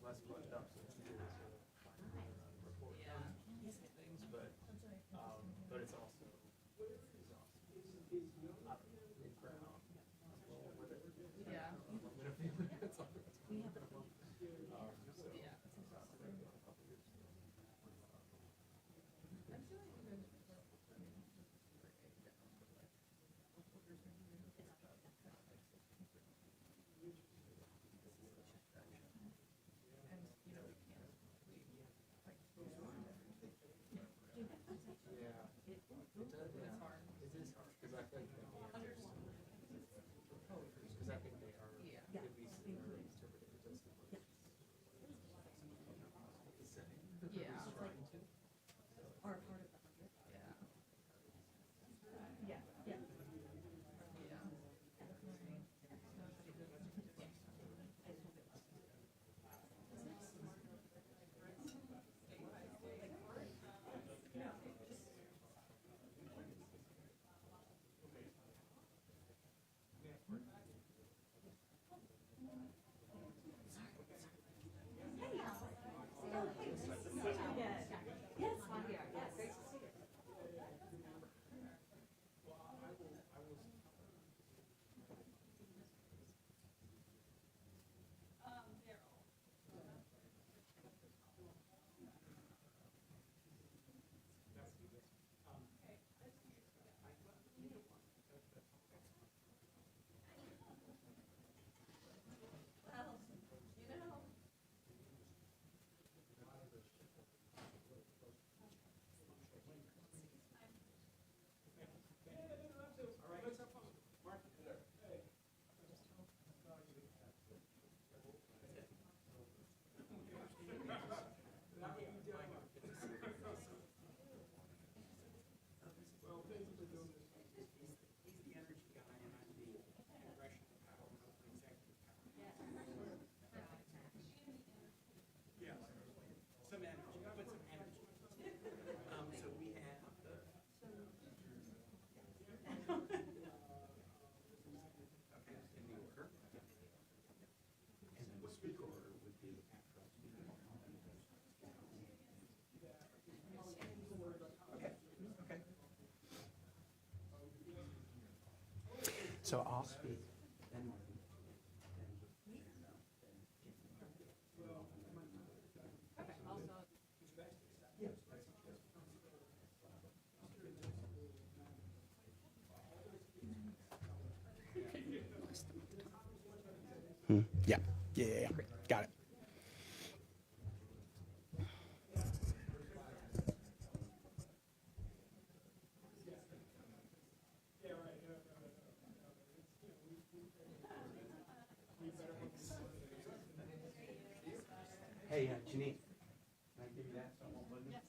less buttoned up, so it's easier to sort of report on things, but it's also So I'll speak. Yeah. Got it. Hey, Janine, can I give you that so I won't lose it?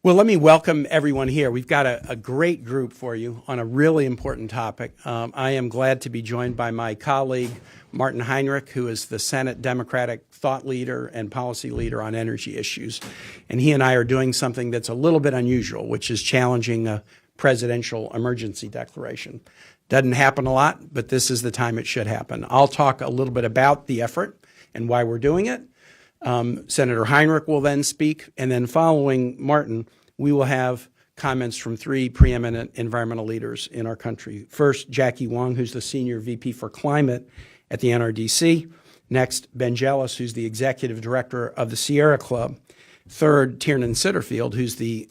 Well, let me welcome everyone here. We've got a great group for you on a really important topic. I am glad to be joined by my colleague, Martin Heinrich, who is the Senate Democratic thought leader and policy leader on energy issues. And he and I are doing something that's a little bit unusual, which is challenging a presidential emergency declaration. Doesn't happen a lot, but this is the time it should happen. I'll talk a little bit about the effort and why we're doing it. Senator Heinrich will then speak, and then following Martin, we will have comments from three preeminent environmental leaders in our country. First, Jackie Wong, who's the Senior VP for Climate at the NRDC. Next, Ben Jealous, who's the Executive Director of the Sierra Club. Third, Tiernan Sitterfield, who's the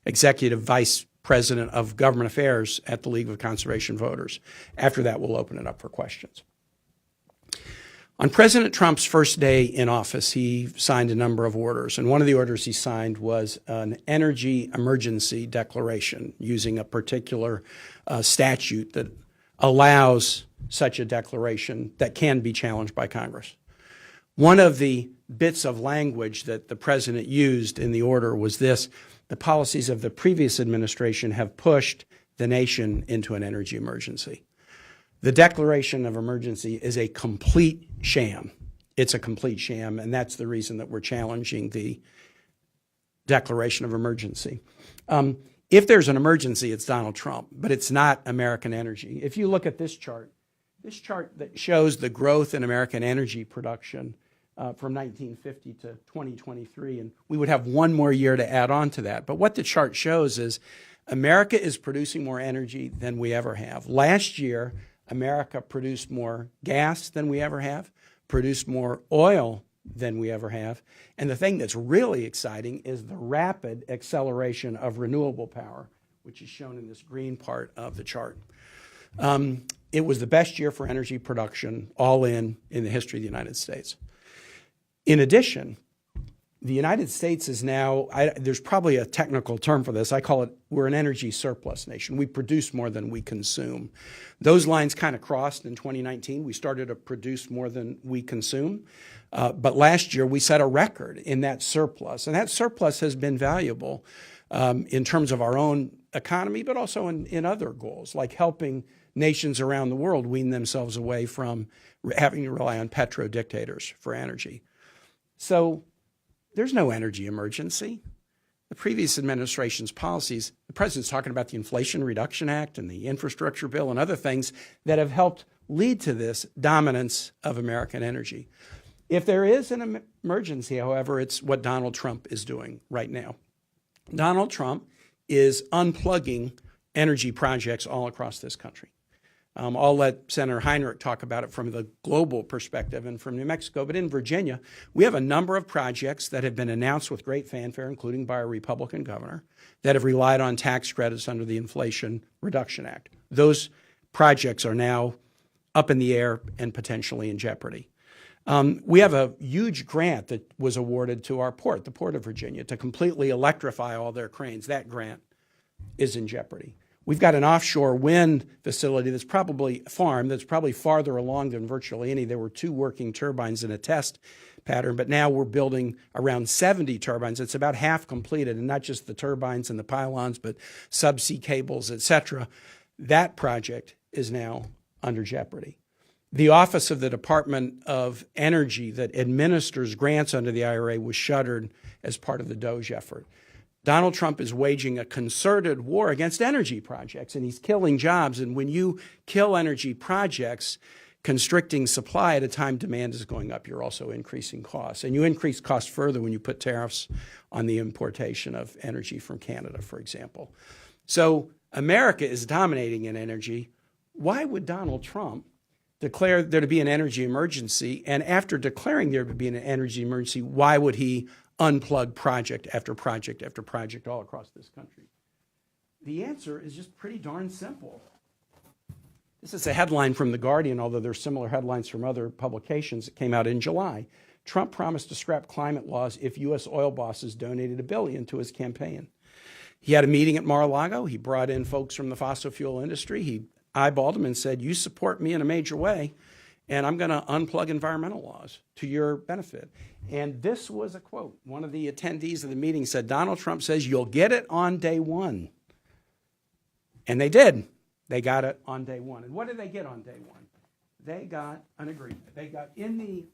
Executive Vice President of Government Affairs at the League of Conservation Voters. After that, we'll open it up for questions. On President Trump's first day in office, he signed a number of orders, and one of the orders he signed was an energy emergency declaration using a particular statute that allows such a declaration that can be challenged by Congress. One of the bits of language that the president used in the order was this: the policies of the previous administration have pushed the nation into an energy emergency. The declaration of emergency is a complete sham. It's a complete sham, and that's the reason that we're challenging the declaration of emergency. If there's an emergency, it's Donald Trump, but it's not American energy. If you look at this chart that shows the growth in American energy production from 1950 to 2023, and we would have one more year to add on to that. But what the chart shows is America is producing more energy than we ever have. Last year, America produced more gas than we ever have, produced more oil than we ever have. And the thing that's really exciting is the rapid acceleration of renewable power, which is shown in this green part of the chart. It was the best year for energy production, all in the history of the United States. In addition, the United States is now, there's probably a technical term for this. I call it, we're an energy surplus nation. We produce more than we consume. Those lines kind of crossed in 2019. We started to produce more than we consume. But last year, we set a record in that surplus. And that surplus has been valuable in terms of our own economy, but also in other goals, like helping nations around the world wean themselves away from having to rely on petro-dictators for energy. So there's no energy emergency. The previous administration's policies, the president's talking about the Inflation Reduction Act and the infrastructure bill and other things that have helped lead to this dominance of American energy. If there is an emergency, however, it's what Donald Trump is doing right now. Donald Trump is unplugging energy projects all across this country. I'll let Senator Heinrich talk about it from the global perspective and from New Mexico. But in Virginia, we have a number of projects that have been announced with great fanfare, including by a Republican governor, that have relied on tax credits under the Inflation Reduction Act. Those projects are now up in the air and potentially in jeopardy. We have a huge grant that was awarded to our port, the Port of Virginia, to completely electrify all their cranes. That grant is in jeopardy. We've got an offshore wind facility that's probably farther along than virtually any. There were 2 working turbines in a test pattern, but now we're building around 70 turbines. It's about half completed, and not just the turbines and the pylons, but subsea cables, et cetera. That project is now under jeopardy. The Office of the Department of Energy that administers grants under the IRA was shuttered as part of the DOGE effort. Donald Trump is waging a concerted war against energy projects, and he's killing jobs. And when you kill energy projects, constricting supply at a time demand is going up, you're also increasing costs. And you increase costs further when you put tariffs on the importation of energy from Canada, for example. So America is dominating in energy. Why would Donald Trump declare there to be an energy emergency? And after declaring there to be an energy emergency, why would he unplug project after project after project all across this country? The answer is just pretty darn simple. This is a headline from The Guardian, although there's similar headlines from other publications that came out in July. Trump promised to scrap climate laws if U.S. oil bosses donated $1 billion to his campaign. He had a meeting at Mar-a-Lago. He brought in folks from the fossil fuel industry. He eyeballed them and said, you support me in a major way, and I'm going to unplug environmental laws to your benefit. And this was a quote. One of the attendees of the meeting said, Donald Trump says you'll get it on day one. And they did. They got it on day one. And what did they get on day one? They got an agreement. They got in the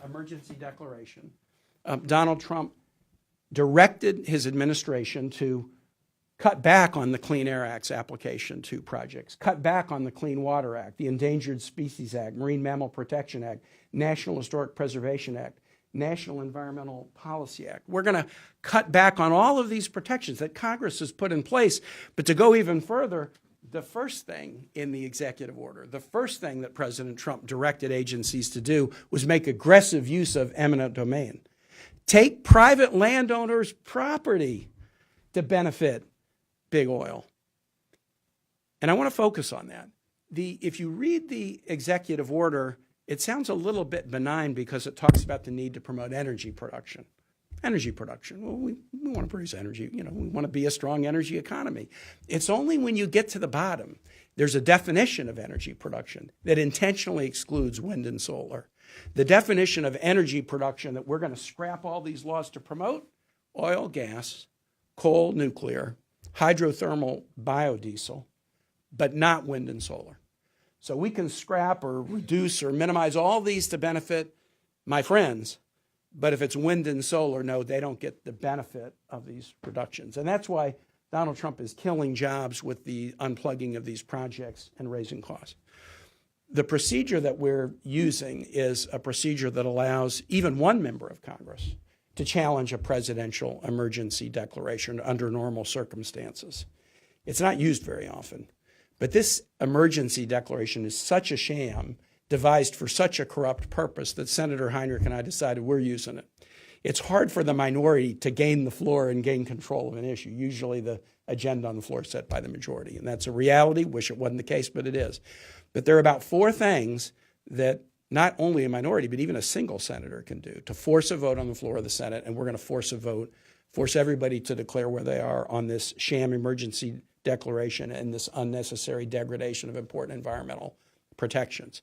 emergency declaration, Donald Trump directed his administration to cut back on the Clean Air Act's application to projects, cut back on the Clean Water Act, the Endangered Species Act, Marine Mammal Protection Act, National Historic Preservation Act, National Environmental Policy Act. We're going to cut back on all of these protections that Congress has put in place. But to go even further, the first thing in the executive order, the first thing that President Trump directed agencies to do was make aggressive use of eminent domain. Take private landowners' property to benefit big oil. And I want to focus on that. If you read the executive order, it sounds a little bit benign because it talks about the need to promote energy production. Energy production. Well, we want to produce energy. We want to be a strong energy economy. It's only when you get to the bottom, there's a definition of energy production that intentionally excludes wind and solar. The definition of energy production that we're going to scrap all these laws to promote: oil, gas, coal, nuclear, hydrothermal, biodiesel, but not wind and solar. So we can scrap or reduce or minimize all these to benefit my friends, But if it's wind and solar, no, they don't get the benefit of these reductions. And that's why Donald Trump is killing jobs with the unplugging of these projects and raising costs. The procedure that we're using is a procedure that allows even one member of Congress to challenge a presidential emergency declaration under normal circumstances. It's not used very often. But this emergency declaration is such a sham, devised for such a corrupt purpose, that Senator Heinrich and I decided we're using it. It's hard for the minority to gain the floor and gain control of an issue. Usually the agenda on the floor is set by the majority, and that's a reality. Wish it wasn't the case, but it is. But there are about 4 things that not only a minority, but even a single senator can do to force a vote on the floor of the Senate, and we're going to force a vote, force everybody to declare where they are on this sham emergency declaration and this unnecessary degradation of important environmental protections.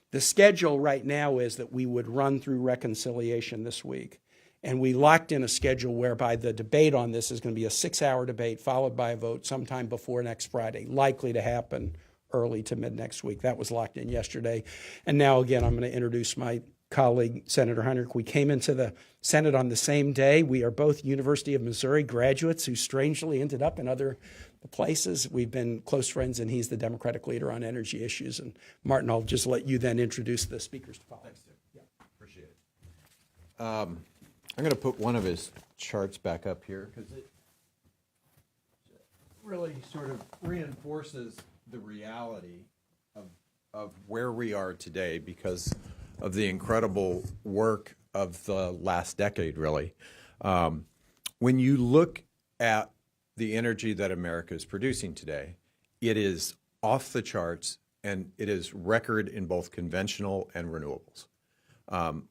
The schedule right now is that we would run through reconciliation this week, and we locked in a schedule whereby the debate on this is going to be a 6-hour debate followed by a vote sometime before next Friday, likely to happen early to mid next week. That was locked in yesterday. And now, again, I'm going to introduce my colleague, Senator Heinrich. We came into the Senate on the same day. We are both University of Missouri graduates who strangely ended up in other places. We've been close friends, and he's the Democratic leader on energy issues. And Martin, I'll just let you then introduce the speakers to follow. Thanks, Tim. Yeah. Appreciate it. I'm going to put one of his charts back up here because it really sort of reinforces the reality of where we are today because of the incredible work of the last decade, really. When you look at the energy that America is producing today, it is off the charts, and it is record in both conventional and renewables.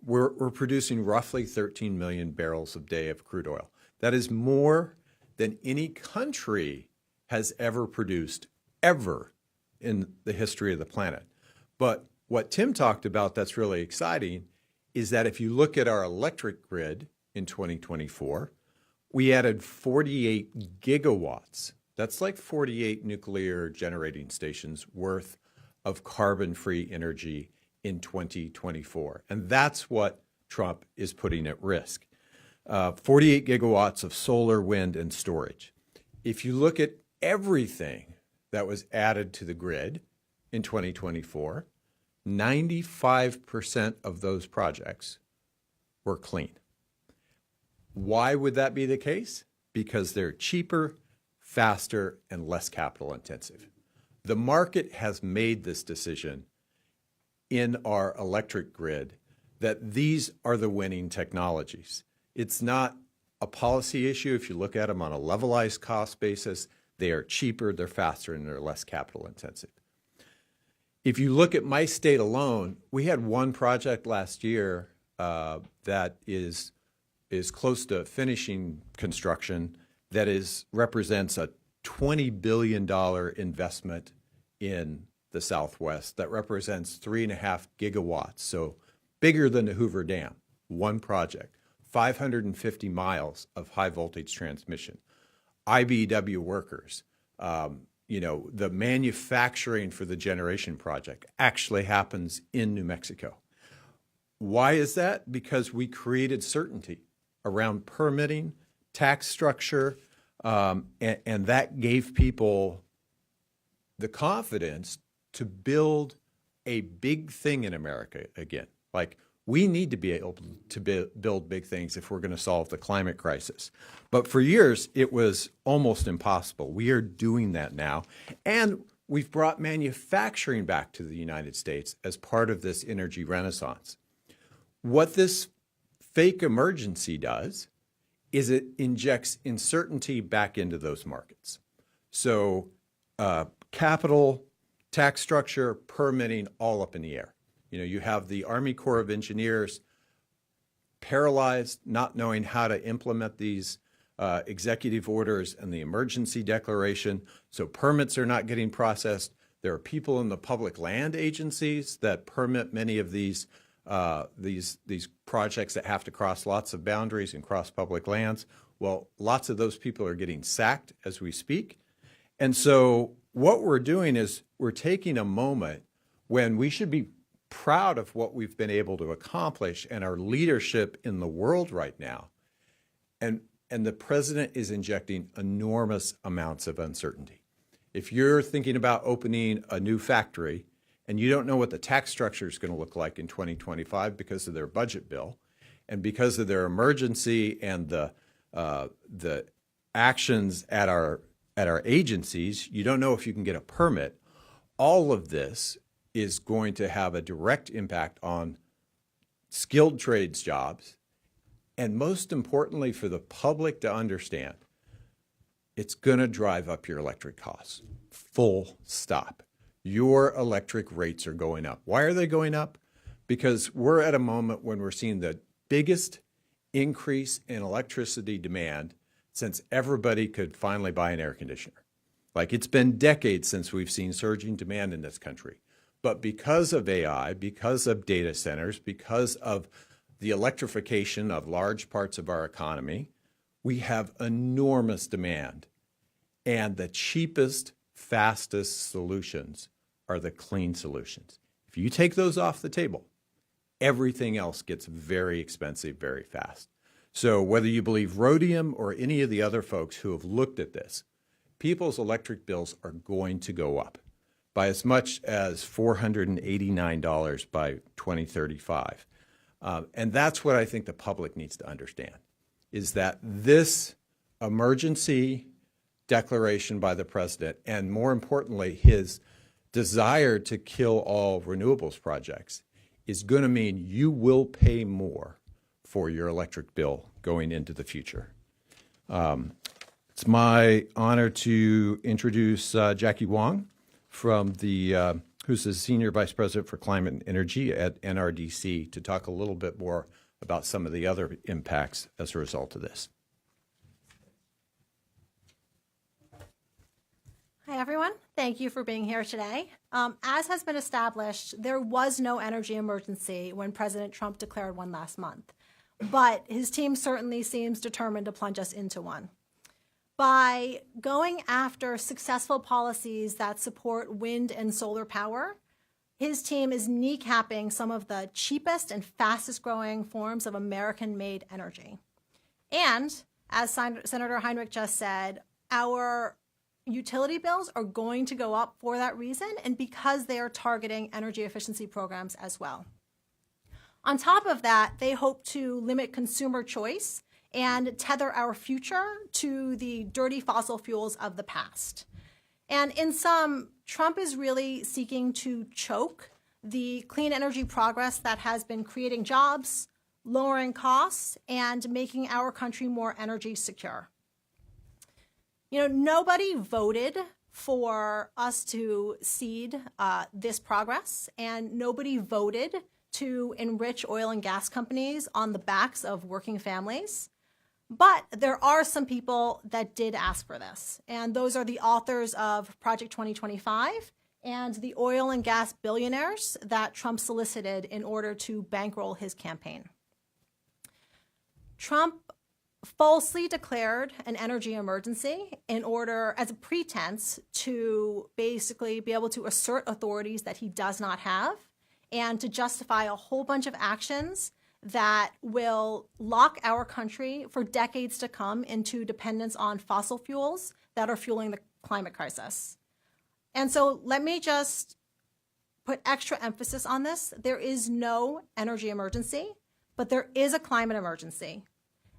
We're producing roughly 13 million barrels a day of crude oil. That is more than any country has ever produced, ever in the history of the planet. But what Tim talked about that's really exciting is that if you look at our electric grid in 2024, we added 48 gigawatts. That's like 48 nuclear generating stations worth of carbon-free energy in 2024. And that's what Trump is putting at risk. 48 gigawatts of solar, wind, and storage. If you look at everything that was added to the grid in 2024, 95% of those projects were clean. Why would that be the case? Because they're cheaper, faster, and less capital intensive. The market has made this decision in our electric grid that these are the winning technologies. It's not a policy issue. If you look at them on a levelized cost basis, they are cheaper, they're faster, and they're less capital intensive. If you look at my state alone, we had one project last year that is close to finishing construction that represents a $20 billion investment in the Southwest that represents 3.5 gigawatts, so bigger than the Hoover Dam, one project, 550 miles of high voltage transmission, IBEW workers, the manufacturing for the generation project actually happens in New Mexico. Why is that? Because we created certainty around permitting, tax structure, and that gave people the confidence to build a big thing in America again. Like, we need to be able to build big things if we're going to solve the climate crisis. But for years, it was almost impossible. We are doing that now. And we've brought manufacturing back to the United States as part of this energy renaissance. What this fake emergency does is it injects uncertainty back into those markets. So capital, tax structure, permitting, all up in the air. You have the Army Corps of Engineers paralyzed, not knowing how to implement these executive orders and the emergency declaration. So permits are not getting processed. There are people in the public land agencies that permit many of these projects that have to cross lots of boundaries and cross public lands. Well, lots of those people are getting sacked as we speak. And so what we're doing is we're taking a moment when we should be proud of what we've been able to accomplish and our leadership in the world right now. And the president is injecting enormous amounts of uncertainty. If you're thinking about opening a new factory and you don't know what the tax structure is going to look like in 2025 because of their budget bill and because of their emergency and the actions at our agencies, you don't know if you can get a permit. All of this is going to have a direct impact on skilled trades jobs, and most importantly for the public to understand, it's going to drive up your electric costs. Full stop. Your electric rates are going up. Why are they going up? Because we're at a moment when we're seeing the biggest increase in electricity demand since everybody could finally buy an air conditioner. Like, it's been decades since we've seen surging demand in this country. But because of AI, because of data centers, because of the electrification of large parts of our economy, we have enormous demand. And the cheapest, fastest solutions are the clean solutions. If you take those off the table, everything else gets very expensive very fast. So whether you believe Rhodium or any of the other folks who have looked at this, people's electric bills are going to go up by as much as $489 by 2035. And that's what I think the public needs to understand, is that this emergency declaration by the president, and more importantly, his desire to kill all renewables projects, is going to mean you will pay more for your electric bill going into the future. It's my honor to introduce Jackie Wong, who's the Senior Vice President for Climate and Energy at NRDC, to talk a little bit more about some of the other impacts as a result of this. Hi, everyone. Thank you for being here today. As has been established, there was no energy emergency when President Trump declared one last month, but his team certainly seems determined to plunge us into one. By going after successful policies that support wind and solar power, his team is kneecapping some of the cheapest and fastest growing forms of American-made energy. And as Senator Heinrich just said, our utility bills are going to go up for that reason and because they are targeting energy efficiency programs as well. On top of that, they hope to limit consumer choice and tether our future to the dirty fossil fuels of the past. And in sum, Trump is really seeking to choke the clean energy progress that has been creating jobs, lowering costs, and making our country more energy secure. You know, nobody voted for us to cede this progress, and nobody voted to enrich oil and gas companies on the backs of working families. But there are some people that did ask for this, and those are the authors of Project 2025 and the oil and gas billionaires that Trump solicited in order to bankroll his campaign. Trump falsely declared an energy emergency in order, as a pretense, to basically be able to assert authorities that he does not have and to justify a whole bunch of actions that will lock our country for decades to come into dependence on fossil fuels that are fueling the climate crisis. And so let me just put extra emphasis on this. There is no energy emergency, but there is a climate emergency.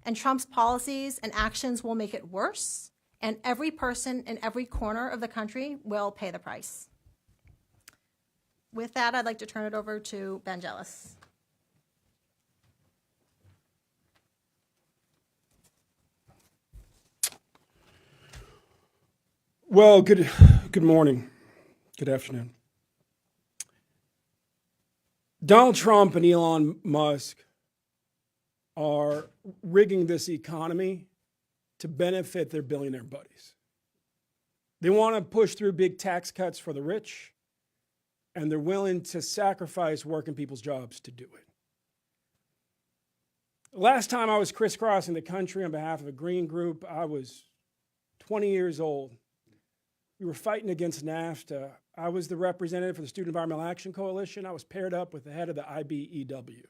And Trump's policies and actions will make it worse, and every person in every corner of the country will pay the price. With that, I'd like to turn it over to Vangelis. Well, good morning, good afternoon. Donald Trump and Elon Musk are rigging this economy to benefit their billionaire buddies. They want to push through big tax cuts for the rich, and they're willing to sacrifice working people's jobs to do it. Last time I was crisscrossing the country on behalf of a green group, I was 20 years old. We were fighting against NAFTA. I was the representative for the Student Environmental Action Coalition. I was paired up with the head of the IBEW.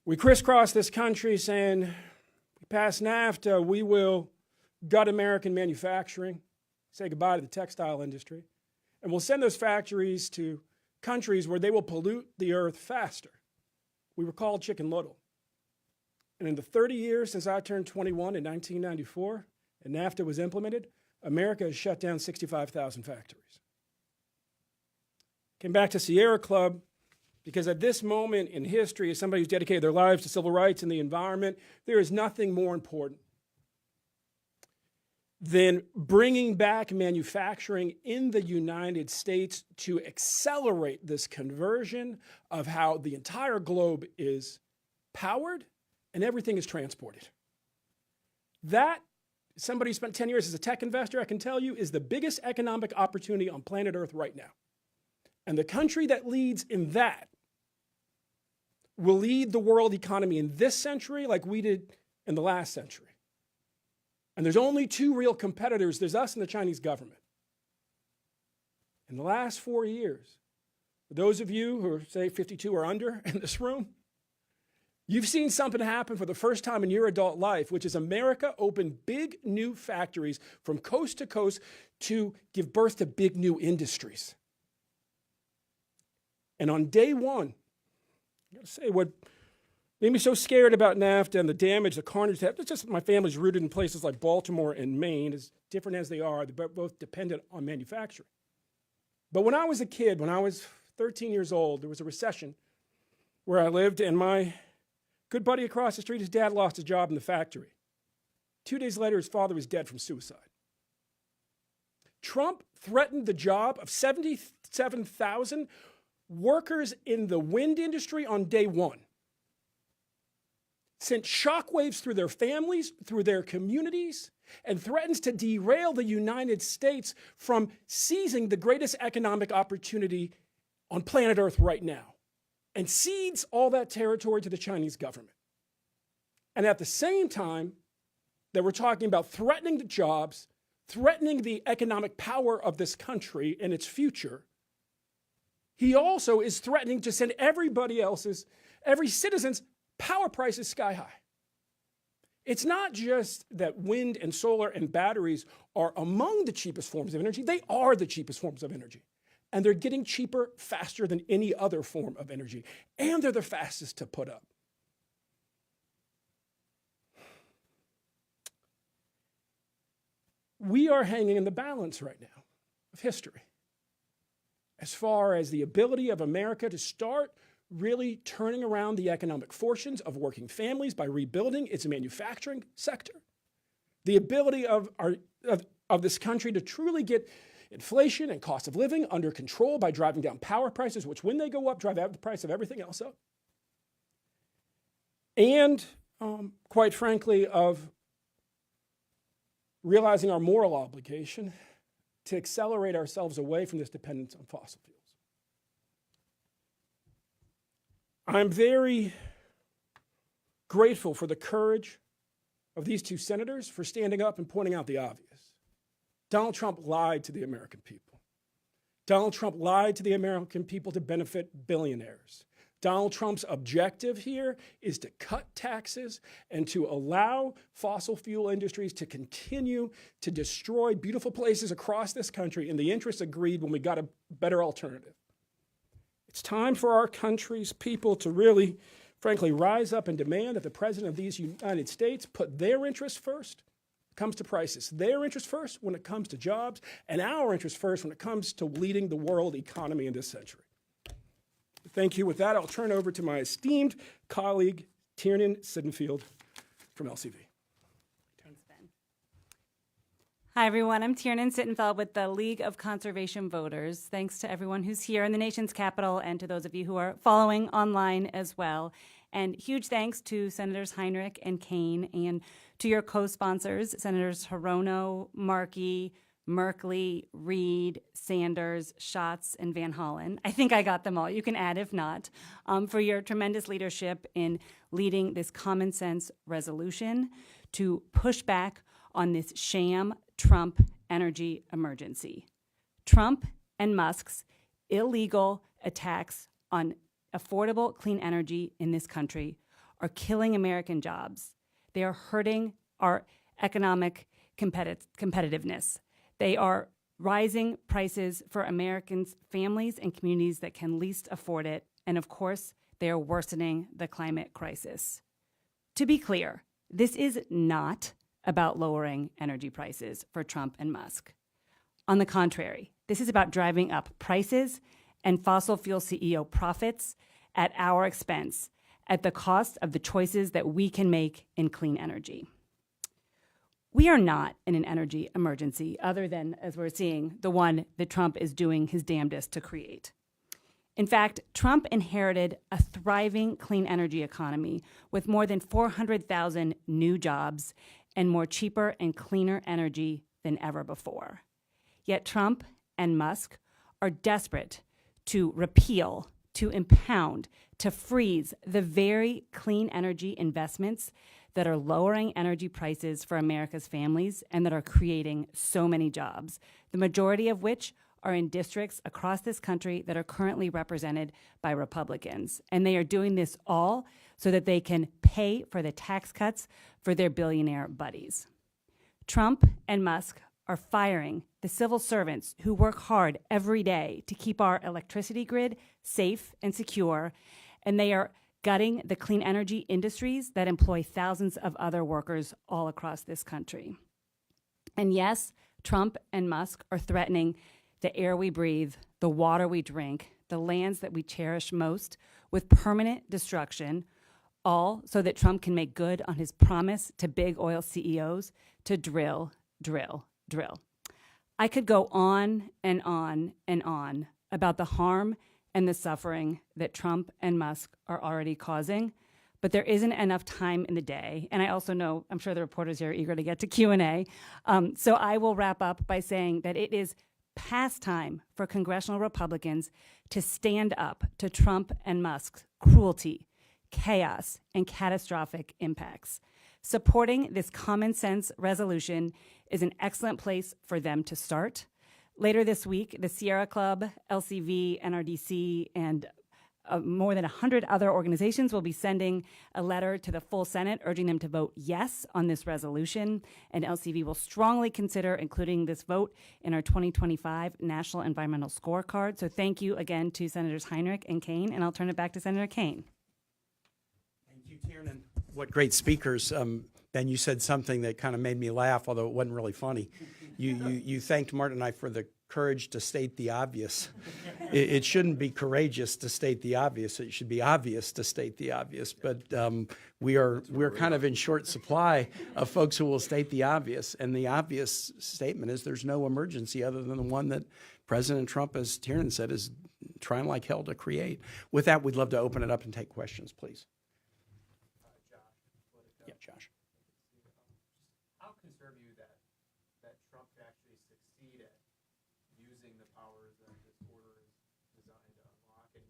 We crisscrossed this country saying, we pass NAFTA, we will gut American manufacturing, say goodbye to the textile industry, and we'll send those factories to countries where they will pollute the earth faster. We were called Chicken Little. And in the 30 years since I turned 21 in 1994 and NAFTA was implemented, America has shut down 65,000 factories. Came back to Sierra Club because at this moment in history, as somebody who's dedicated their lives to civil rights and the environment, there is nothing more important than bringing back manufacturing in the United States to accelerate this conversion of how the entire globe is powered and everything is transported. That, somebody who spent 10 years as a tech investor, I can tell you, is the biggest economic opportunity on planet Earth right now. And the country that leads in that will lead the world economy in this century like we did in the last century. And there's only two real competitors. There's us and the Chinese government. In the last 4 years, for those of you who are, say, 52 or under in this room, you've seen something happen for the first time in your adult life, which is America opened big new factories from coast to coast to give birth to big new industries. And on day one, I gotta say, what made me so scared about NAFTA and the damage, the carnage, it's just my family's rooted in places like Baltimore and Maine, as different as they are, they're both dependent on manufacturing. But when I was a kid, when I was 13 years old, there was a recession where I lived, and my good buddy across the street, his dad lost his job in the factory. 2 days later, his father was dead from suicide. Trump threatened the job of 77,000 workers in the wind industry on day one. Sent shockwaves through their families, through their communities, and threatens to derail the United States from seizing the greatest economic opportunity on planet Earth right now, and cedes all that territory to the Chinese government. And at the same time that we're talking about threatening the jobs, threatening the economic power of this country and its future, he also is threatening to send every citizen's power prices sky high. It's not just that wind and solar and batteries are among the cheapest forms of energy, they are the cheapest forms of energy. And they're getting cheaper faster than any other form of energy. And they're the fastest to put up. We are hanging in the balance right now of history as far as the ability of America to start really turning around the economic fortunes of working families by rebuilding its manufacturing sector, the ability of this country to truly get inflation and cost of living under control by driving down power prices, which when they go up, drive the price of everything else up. And quite frankly, of realizing our moral obligation to accelerate ourselves away from this dependence on fossil fuels. I'm very grateful for the courage of these two senators for standing up and pointing out the obvious. Donald Trump lied to the American people. Donald Trump lied to the American people to benefit billionaires. Donald Trump's objective here is to cut taxes and to allow fossil fuel industries to continue to destroy beautiful places across this country in the interest of greed when we got a better alternative. It's time for our country's people to really, frankly, rise up and demand that the president of these United States put their interests first when it comes to prices, their interests first when it comes to jobs, and our interests first when it comes to leading the world economy in this century. Thank you. With that, I'll turn over to my esteemed colleague, Tiernan Sittenfeld from LCV. Thanks, Ben. Hi, everyone. I'm Tiernan Sittenfeld with the League of Conservation Voters. Thanks to everyone who's here in the nation's capital and to those of you who are following online as well. And huge thanks to Senators Heinrich and Kaine and to your co-sponsors, Senators Hirono, Markey, Merkley, Reed, Sanders, Schatz, and Van Hollen. I think I got them all. You can add if not, for your tremendous leadership in leading this common sense resolution to push back on this sham Trump energy emergency. Trump and Musk's illegal attacks on affordable clean energy in this country are killing American jobs. They are hurting our economic competitiveness. They are rising prices for Americans, families, and communities that can least afford it. And of course, they are worsening the climate crisis. To be clear, this is not about lowering energy prices for Trump and Musk. On the contrary, this is about driving up prices and fossil fuel CEO profits at our expense, at the cost of the choices that we can make in clean energy. We are not in an energy emergency, other than, as we're seeing, the one that Trump is doing his damnedest to create. In fact, Trump inherited a thriving clean energy economy with more than 400,000 new jobs and more cheaper and cleaner energy than ever before. Yet Trump and Musk are desperate to repeal, to impound, to freeze the very clean energy investments that are lowering energy prices for America's families and that are creating so many jobs, the majority of which are in districts across this country that are currently represented by Republicans. And they are doing this all so that they can pay for the tax cuts for their billionaire buddies. Trump and Musk are firing the civil servants who work hard every day to keep our electricity grid safe and secure, and they are gutting the clean energy industries that employ thousands of other workers all across this country. And yes, Trump and Musk are threatening the air we breathe, the water we drink, the lands that we cherish most with permanent destruction, all so that Trump can make good on his promise to big oil CEOs to drill, drill, drill. I could go on and on and on about the harm and the suffering that Trump and Musk are already causing, but there isn't enough time in the day. And I also know, I'm sure the reporters here are eager to get to Q&A. So I will wrap up by saying that it is past time for congressional Republicans to stand up to Trump and Musk's cruelty, chaos, and catastrophic impacts. Supporting this common sense resolution is an excellent place for them to start. Later this week, the Sierra Club, LCV, NRDC, and more than 100 other organizations will be sending a letter to the full Senate urging them to vote yes on this resolution. And LCV will strongly consider including this vote in our 2025 National Environmental Scorecard. So thank you again to Senators Heinrich and Kaine, and I'll turn it back to Senator Kaine. Thank you, Tiernan. What great speakers. Ben, you said something that kind of made me laugh, although it wasn't really funny. You thanked Martin and I for the courage to state the obvious. It shouldn't be courageous to state the obvious. It should be obvious to state the obvious. But we're kind of in short supply of folks who will state the obvious. And the obvious statement is there's no emergency other than the one that President Trump, as Tiernan said, is trying like hell to create. With that, we'd love to open it up and take questions, please. Yeah, Josh. How concerned are you that Trump could actually succeed at using the powers that this order is designed to unlock and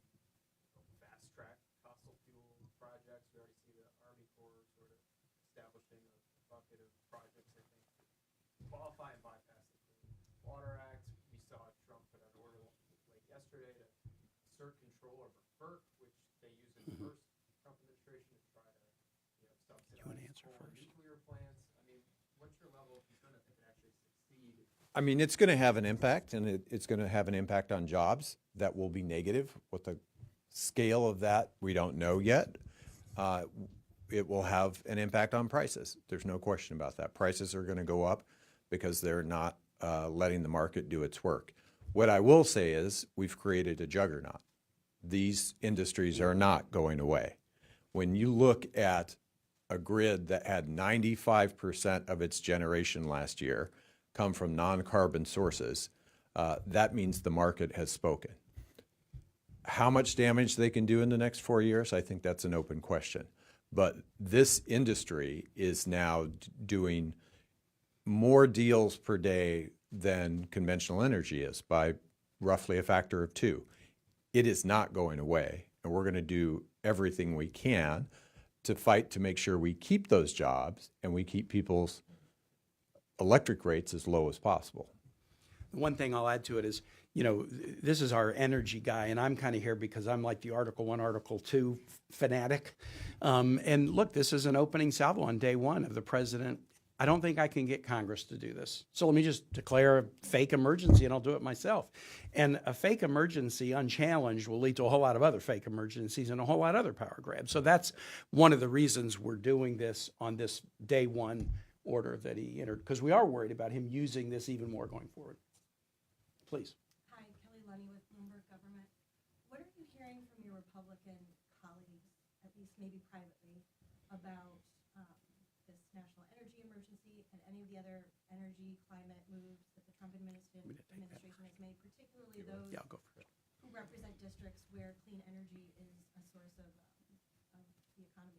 fast track fossil fuel projects? We already see the Army Corps sort of establishing a bucket of projects that they qualify and bypass the Clean Water Act. We saw Trump put out an order late yesterday to assert control over FERC, which they used in the first Trump administration to try to subsidize coal and nuclear plants. I mean, what's your level of concern if it can actually succeed? I mean, it's going to have an impact, and it's going to have an impact on jobs that will be negative. What the scale of that, we don't know yet. It will have an impact on prices. There's no question about that. Prices are going to go up because they're not letting the market do its work. What I will say is we've created a juggernaut. These industries are not going away. When you look at a grid that had 95% of its generation last year come from non-carbon sources, that means the market has spoken. How much damage they can do in the next 4 years, I think that's an open question. But this industry is now doing more deals per day than conventional energy is by roughly a factor of 2. It is not going away, and we're going to do everything we can to fight to make sure we keep those jobs and we keep people's electric rates as low as possible. One thing I'll add to it is, this is our energy guy, and I'm kind of here because I'm like the Article 1, Article 2 fanatic. And look, this is an opening salvo on day one of the president. I don't think I can get Congress to do this. So let me just declare a fake emergency and I'll do it myself. And a fake emergency unchallenged will lead to a whole lot of other fake emergencies and a whole lot of other power grabs. So that's one of the reasons we're doing this on this day one order that he entered, because we are worried about him using this even more going forward. Please. Hi, Kelly Lunny with Bloomberg Government. What are you hearing from your Republican colleagues, at least maybe privately, about this national energy emergency and any of the other energy climate moves that the Trump administration has made, particularly those who represent districts where clean energy is a source of the economy?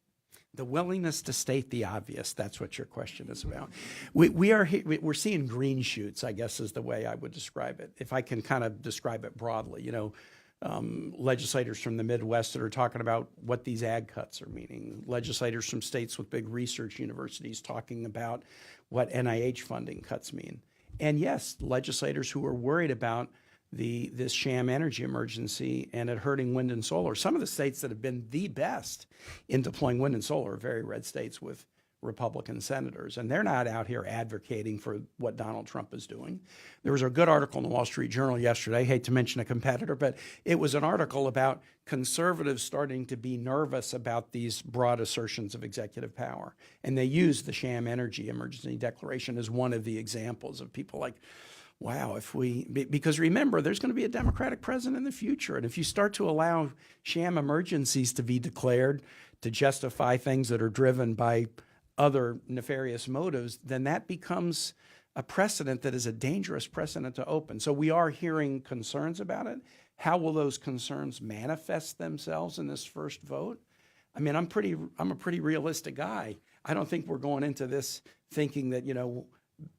The willingness to state the obvious, that's what your question is about. We're seeing green shoots, I guess is the way I would describe it, if I can kind of describe it broadly. Legislators from the Midwest that are talking about what these ag cuts are meaning. Legislators from states with big research universities talking about what NIH funding cuts mean. And yes, legislators who are worried about this sham energy emergency and it hurting wind and solar. Some of the states that have been the best in deploying wind and solar are very red states with Republican senators, and they're not out here advocating for what Donald Trump is doing. There was a good article in the Wall Street Journal yesterday, I hate to mention a competitor, but it was an article about conservatives starting to be nervous about these broad assertions of executive power. And they used the sham energy emergency declaration as one of the examples of people like, wow, because remember, there's going to be a Democratic president in the future. And if you start to allow sham emergencies to be declared to justify things that are driven by other nefarious motives, then that becomes a precedent that is a dangerous precedent to open. So we are hearing concerns about it. How will those concerns manifest themselves in this first vote? I mean, I'm a pretty realistic guy. I don't think we're going into this thinking that,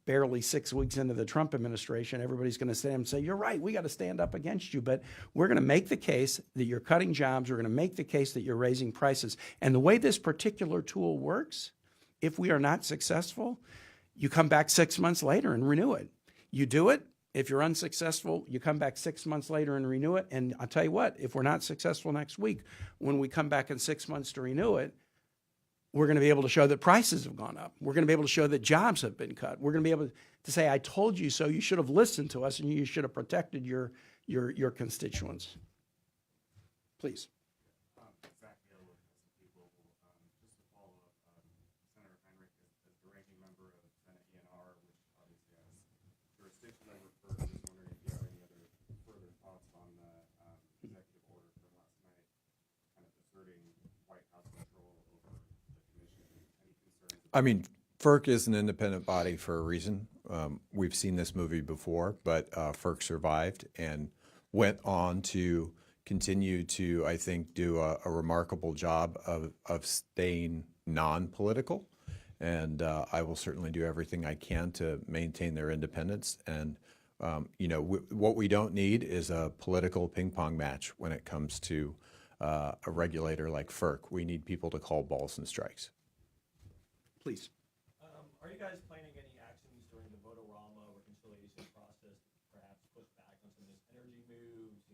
barely 6 weeks into the Trump administration, everybody's going to stand and say, you're right, we got to stand up against you. But we're going to make the case that you're cutting jobs. We're going to make the case that you're raising prices. And the way this particular tool works, if we are not successful, you come back 6 months later and renew it. You do it. If you're unsuccessful, you come back 6 months later and renew it. And I'll tell you what, if we're not successful next week, when we come back in 6 months to renew it, we're going to be able to show that prices have gone up. We're going to be able to show that jobs have been cut. We're going to be able to say, I told you so. You should have listened to us and you should have protected your constituents. Please. Just to follow up, Senator Heinrich is the ranking member of Senate ENR, which obviously has jurisdiction over FERC. Just wondering if you have any other further thoughts on the executive order from last night, kind of asserting White House control over the commission. Any concerns? I mean, FERC is an independent body for a reason. We've seen this movie before, but FERC survived and went on to continue to, I think, do a remarkable job of staying non-political. And I will certainly do everything I can to maintain their independence. And, what we don't need is a political ping pong match when it comes to a regulator like FERC. We need people to call balls and strikes. Please. Are you guys planning any actions during the vote-a-rama reconciliation process to perhaps push back on some of this energy moves,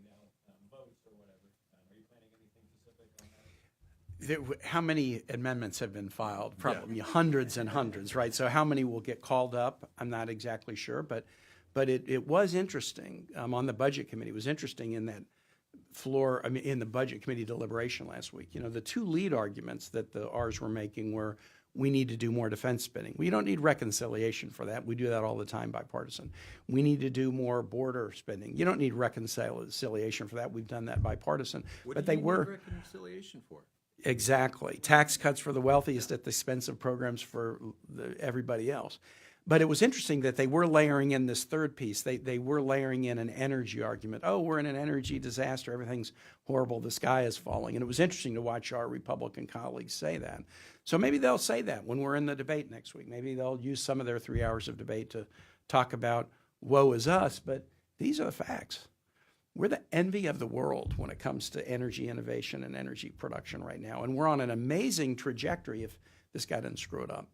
votes or whatever? Are you planning anything specific on that? How many amendments have been filed? Probably hundreds and hundreds, right? So how many will get called up? I'm not exactly sure, but it was interesting on the Budget Committee. It was interesting in that in the Budget Committee deliberation last week. The two lead arguments that the R's were making were, we need to do more defense spending. We don't need reconciliation for that. We do that all the time, bipartisan. We need to do more border spending. You don't need reconciliation for that. We've done that bipartisan. What do you need reconciliation for? Exactly. Tax cuts for the wealthiest at the expense of programs for everybody else. But it was interesting that they were layering in this third piece. They were layering in an energy argument. Oh, we're in an energy disaster. Everything's horrible. The sky is falling. And it was interesting to watch our Republican colleagues say that. So maybe they'll say that when we're in the debate next week. Maybe they'll use some of their 3 hours of debate to talk about woe is us. But these are the facts. We're the envy of the world when it comes to energy innovation and energy production right now. And we're on an amazing trajectory if this guy doesn't screw it up.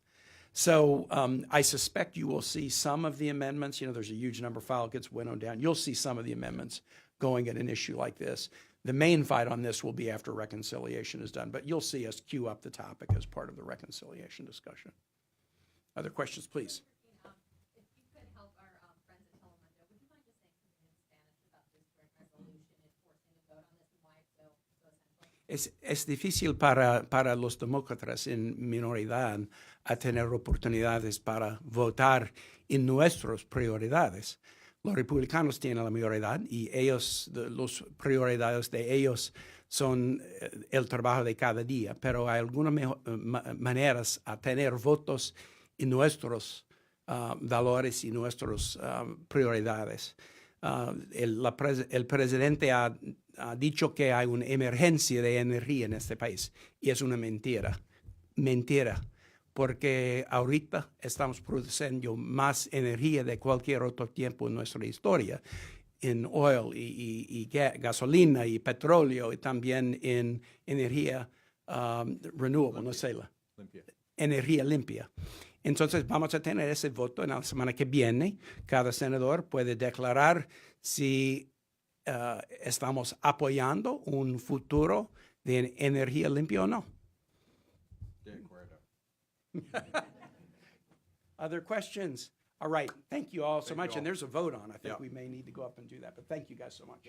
So I suspect you will see some of the amendments. There's a huge number filed, gets winnowed down. You'll see some of the amendments going at an issue like this. The main fight on this will be after reconciliation is done, but you'll see us queue up the topic as part of the reconciliation discussion. Other questions, please? If you could help our friends at Telemundo, would you mind just saying something in Spanish about this joint resolution and forcing a vote on this and why it's so essential? Es difícil para los demócratas en minoridad a tener oportunidades para votar en nuestras prioridades. Los republicanos tienen la mayoría y las prioridades de ellos son el trabajo de cada día, pero hay algunas maneras a tener votos en nuestros valores y nuestras prioridades. El presidente ha dicho que hay una emergencia de energía en este país y es una mentira. Mentira. Porque ahorita estamos produciendo más energía de cualquier otro tiempo en nuestra historia, en oil y gasolina y petróleo y también en energía renewable, no sé, energía limpia. Entonces vamos a tener ese voto en la semana que viene. Cada senador puede declarar si estamos apoyando un futuro de energía limpia o no. Other questions? All right. Thank you all so much. And there's a vote on. I think we may need to go up and do that. But thank you guys so much.